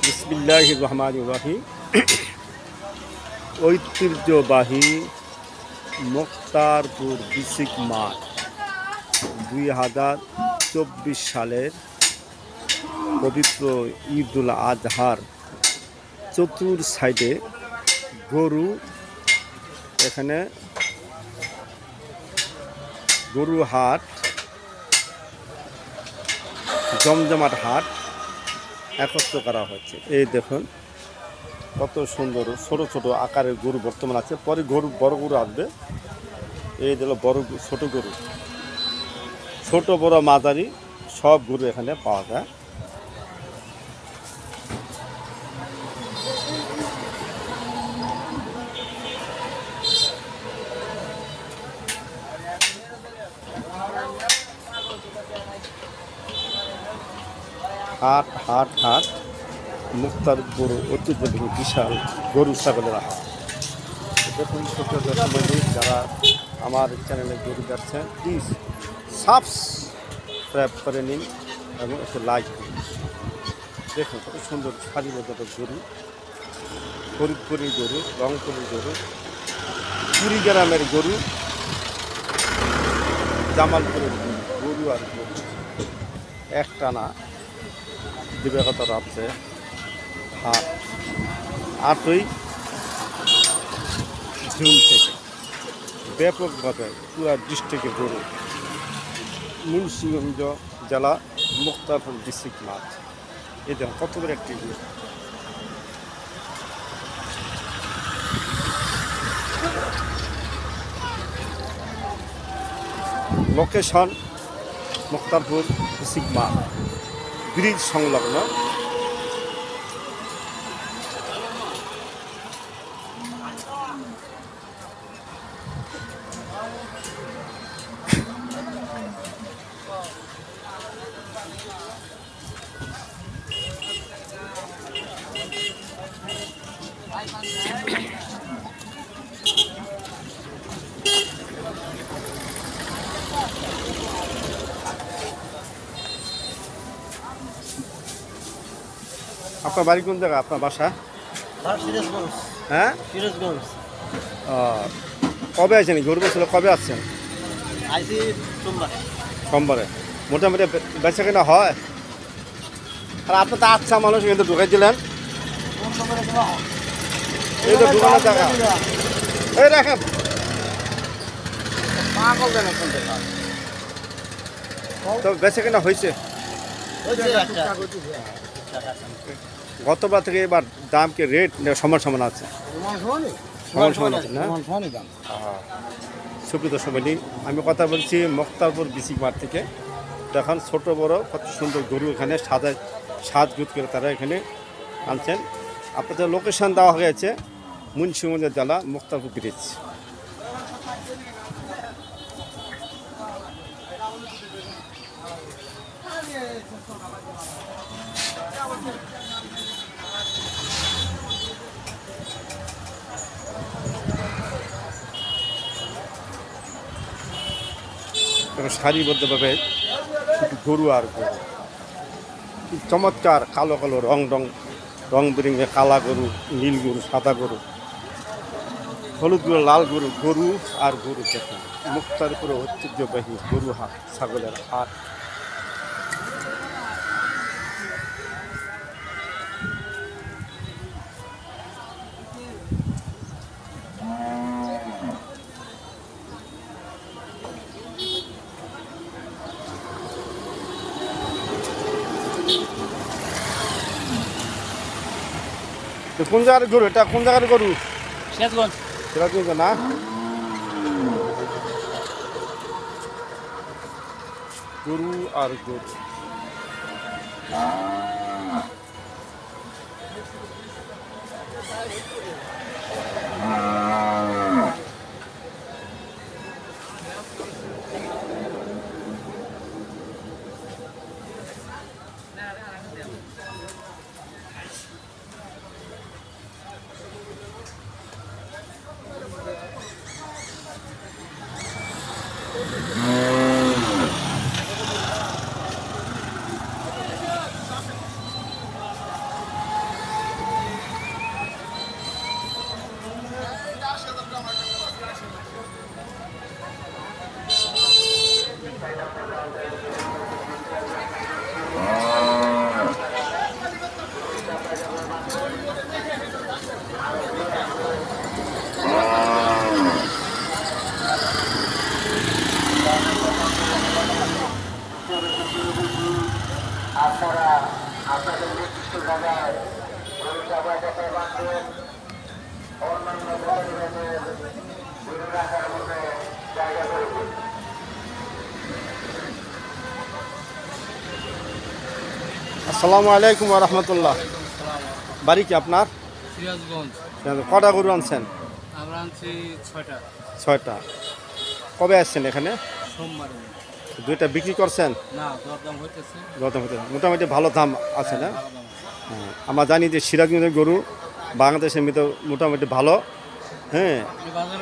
বিসমিল্লাহির রহমানির রহিম। ঐতিহ্যবাহী মুক্তারপুর ডিস্ট্রিক্ট মাঠ 2024 সালের পবিত্র ঈদুল আজহার চতুর সাইডে গরু, এখানে গরু হাট, জমজমাট হাট একত্র করা হয়েছে। এই দেখুন কত সুন্দর ছোট ছোট আকারের গরু বর্তমান আছে, পরে গরু বড় গরু আসবে। এই দিল বড় ছোট গরু, ছোট বড় মাঝারি সব গরু এখানে পাওয়া যায়। হাট হাট হাট মুক্তারপুর ঐতিহ্যবাহী বিশাল গরু ছাগলের হাট। দেখুন ছোট দর্শক যারা আমার চ্যানেলে গরু যাচ্ছেন প্লিজ সাবস্ক্রাইব করে নিন এবং একটু লাইক দিন। দেখুন কত সুন্দর সারিবদ্ধ গরু, ফরিদপুরের গরু, রংপুরের গরু, কুড়িগ্রামের গরু, জামালপুরের গরু আর গরু একটানা দিবাগত রাত্রে হাট 8ই জুন থেকে ব্যাপকভাবে পুরা ডিস্ট্রিক্টে গরু। মুন্সিগঞ্জ জেলা মুক্তারপুর ডিস্ট্রিক্ট মাঠ। এই দেখুন কত বড় একটি লোকেশন মুক্তারপুর ডিস্ট্রিক্ট মাঠ, ব্রিজ সংলগ্ন। আপনার বাড়ি কোন জায়গা? আপনার বাসা? হ্যাঁ, কবে আসছেন? গরু বছর কবে আসছেন? সোমবারে। মোটামুটি বেচা কেনা হয়? আর আপনি তো আচ্ছা মানুষ কিন্তু ঢুকাই দিলেন। এই তো দোকানের জায়গা, এই রাখেন তো বেচা কেনা হয়েছে? গতবার থেকে এবার দাম কি রেট সমান সমান আছে? সমান সমান আছে না? সুপ্রিয় দর্শক, আমি কথা বলছি মুক্তারপুর ডিস্ট্রিক্ট মাঠ থেকে। দেখুন ছোট বড় কত সুন্দর গরু এখানে সাজগুজ করে তারা এখানে আনছেন। আপনাদের লোকেশন দেওয়া হয়েছে মুন্সিগঞ্জ জেলা মুক্তারপুর ব্রিজ। সারিবদ্ধভাবে গরু আর গরু, চমৎকার কালো কালো রং বেরঙে কালা গরু, নীল গরু, সাদা গরু, হলুদ গরু, লাল গরু, গরু আর গরু। দেখুন মুক্তারপুর ঐতিহ্যবাহী গরু হাট, ছাগলের হাট। কোন জায়গার গরু এটা? কোন জায়গার গরু? সিরাজগঞ্জ না? গরু আর গরু। আপনারা আপনাদের নির্দিষ্ট জায়গায় গরু চাপাইটাকে বাঁধবেন, অন্যান্য প্রতিবেদের গরু রাখার মধ্যে জায়গা করে দিন। আসসালামু আলাইকুম ওয়া রাহমাতুল্লাহ। বাড়ি কি আপনার? সিরাজগঞ্জ। কটা গরু আনছেন? আমরা আনছি 6টা। 6টা। কবে আসছেন এখানে? সোমবারে। 2টা বিক্রি করছেন? না, দরদাম হইতেছে। দরদাম হতে মোটামুটি ভালো দাম আছে না? ভালো দাম আছে। হ্যাঁ, আমরা জানি যে সিরাজগঞ্জের গরু বাংলাদেশের মধ্যে মোটামুটি ভালো। হ্যাঁ এই বাজার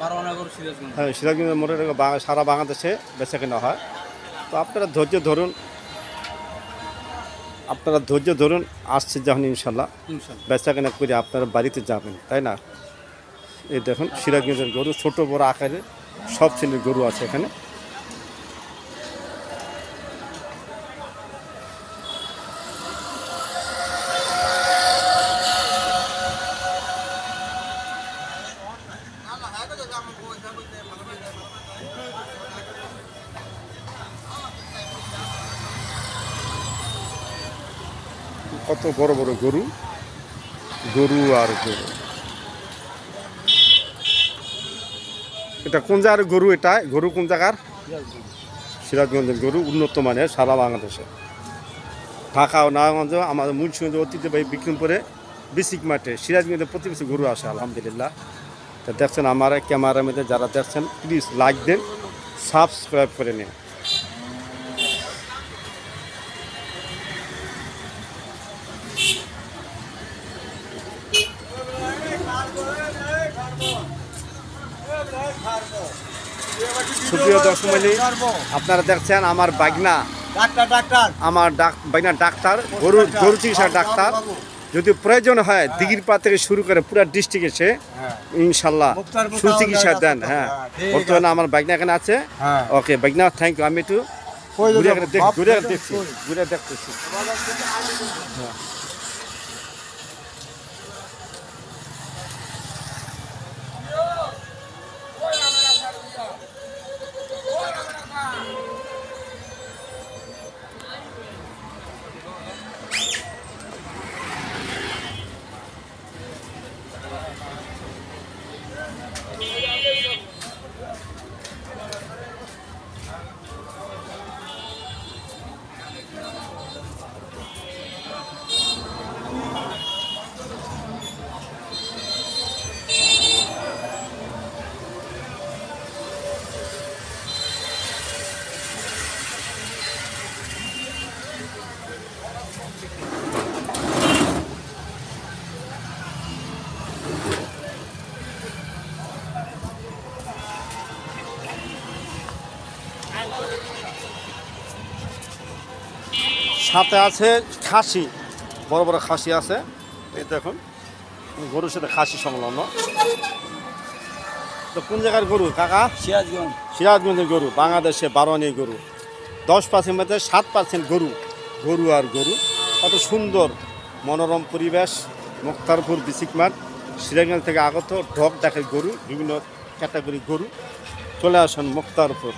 12 আনা করে সিরাজগঞ্জ। হ্যাঁ, সিরাজগঞ্জের মোটামুটি সারা বাংলাদেশে বেচা কেনা হয়। তো আপনারা ধৈর্য ধরুন, আসছে যখন ইনশাল্লাহ ইনশাআল্লাহ। বেচা কেনা করে আপনারা বাড়িতে যাবেন, তাই না? এই দেখুন সিরাজগঞ্জের গরু ছোট বড় আকারে সব শ্রেণীর গরু আছে এখানে। কত বড় বড় গরু আর গরু। এটা কোন জায়গার গরু? এটা গরু কোন জায়গার? সিরাজগঞ্জের গরু, উন্নত মানের, সারা বাংলাদেশে। ঢাকা ও নারায়ণগঞ্জ, আমাদের মুন্সিগঞ্জ, ঐতিহ্যবাহী বিক্রমপুরে, বিসিক মাঠে, সিরাজগঞ্জে প্রতি বছর গরু আসে আলহামদুলিল্লাহ। তা দেখছেন আমার ক্যামেরার মধ্যে যারা দেখছেন, প্লিজ লাইক দেন, সাবস্ক্রাইব করে নিন। সুপ্রিয় দর্শক মণ্ডলী, আপনারা দেখছেন আমার বাগনা, আমার বাগনা ডাক্তার, গরু চিকিৎসার ডাক্তার। যদি প্রয়োজন হয় দিঘিরপাড় থেকে শুরু করে পুরো ডিস্ট্রিক্টে সে ইনশাল্লাহ সুচিকিৎসা দেন। হ্যাঁ, বর্তমানে আমার বাগনা এখানে আছে। ওকে বাগনা, থ্যাংক ইউ। আমি একটু ঘুরে দেখতেছি। সাথে আছে খাসি, বড় বড় খাসি আছে। এই দেখুন গরুর সাথে খাসি সংলগ্ন। তো কোন জায়গার গরু কাকা? সিরাজগঞ্জ। সিরাজগঞ্জের গরু, বাংলাদেশে 12 আনার গরু। 10% মধ্যে 7% গরু আর গরু। কত সুন্দর মনোরম পরিবেশ, মুক্তারপুর বিসিক মাঠ, সিরাজগঞ্জ থেকে আগত ঢক ডাকের গরু, বিভিন্ন ক্যাটাগরি গরু। চলে আসুন মুক্তারপুর।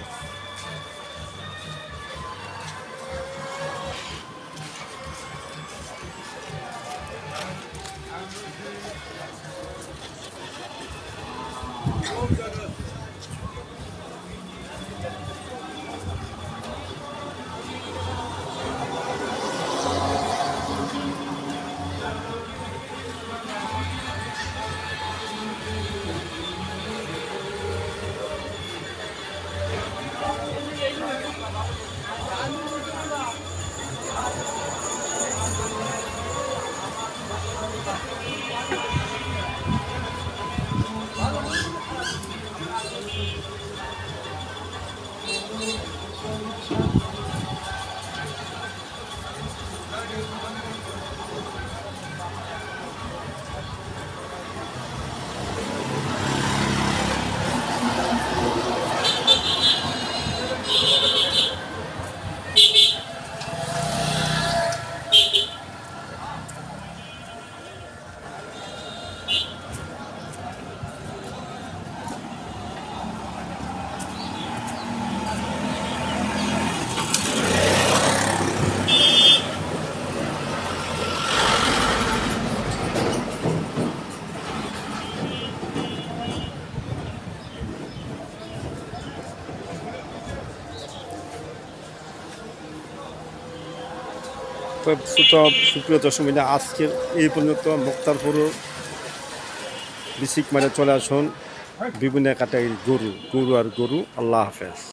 সুপ্রিয় দর্শক মিলে আজকের এই পর্যন্ত মুক্তারপুর বিসিক মানে চলে আসুন বিভিন্ন ক্যাটাগরি গরু আর গরু। আল্লাহ হাফেজ।